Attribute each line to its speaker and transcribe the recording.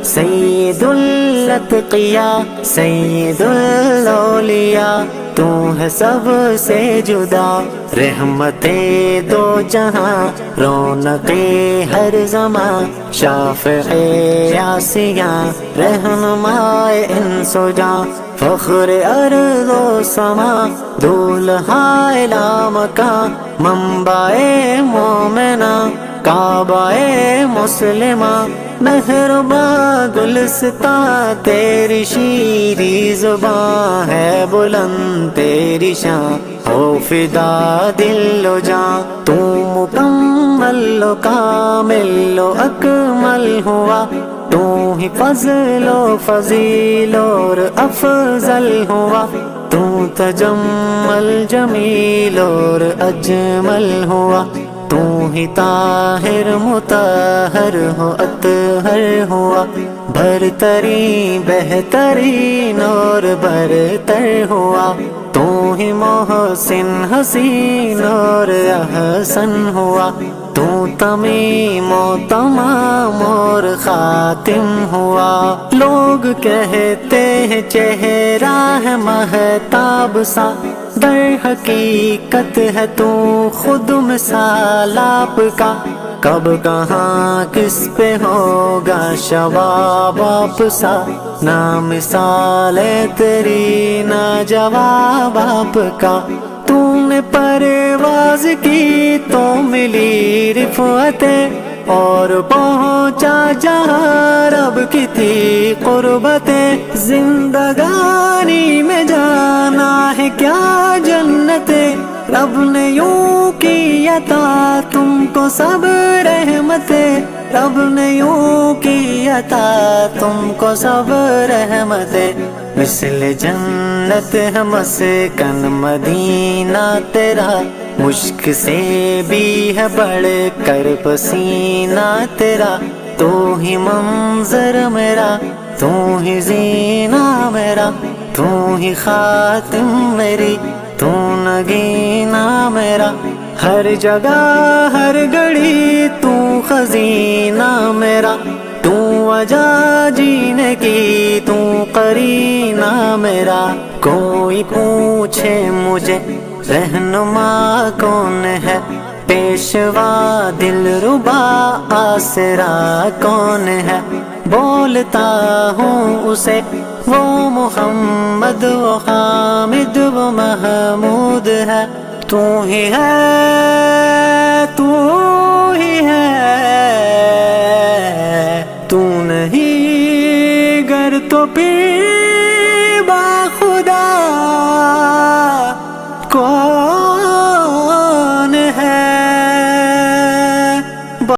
Speaker 1: سید الاتقیاء سید الاولیاء، تو ہے سب سے جدا رحمت دو جہاں، رونق ہر زمان، شافع آسیاں، رہنمائے انس و جاں، فخر ارض و سما، دولہا لامکاں، منبع مومنہ، کعبہ مسلمہ، مہرباں گلستاں، تیری شیریں زباں ہے بلند تیری شان، ہو فدا دل و جاں، تو مکمل و کامل و اکمل ہوا، تو ہی فضل و فضیل اور افضل ہوا، تو تجمل جمیل اور اجمل ہوا، تو ہی طاہر مطہر ہو اطہر ہوا، برترین بہترین اور برتر ہوا، تو ہی محسن حسین اور احسن ہوا، تو تمیم و تمام اور خاتم ہوا۔ لوگ کہتے ہیں چہرہ ہے مہتاب سا، در حقیقت ہے تو خود مثال آپ کا، کب کہاں کس پہ ہوگا شباب آپ سا، نہ مثال ہے تیری نہ جواب آپ کا، تو نے پرواز کی تو ملی رفعتیں، اور پہنچا جہاں رب کی تھی قربتیں، زندگانی میں جانا ہے کیا جنتیں، رب نے یوں کی عطا تم کو سب رحمتیں، رب نے یوں کی عطا تم کو سب رحمتیں، مثل جنت ہے مسکن مدینہ تیرا، مشک سے بھی ہے بڑھ کر پسینہ تیرا، تو ہی منظر میرا، تو ہی زینہ میرا، تو ہی خاتم میری، تو نگینہ میرا، ہر جگہ ہر گھڑی تو خزینہ میرا، تو وجہ جینے کی تو قرینہ میرا، کوئی پوچھے مجھے رہنما کون ہے، پیشوا دلربا آسرا کون ہے، بولتا ہوں اسے وہ محمد و حامد و محمود ہے، تو ہی ہے تو ہی ہے، تو نہیں گر تو پھر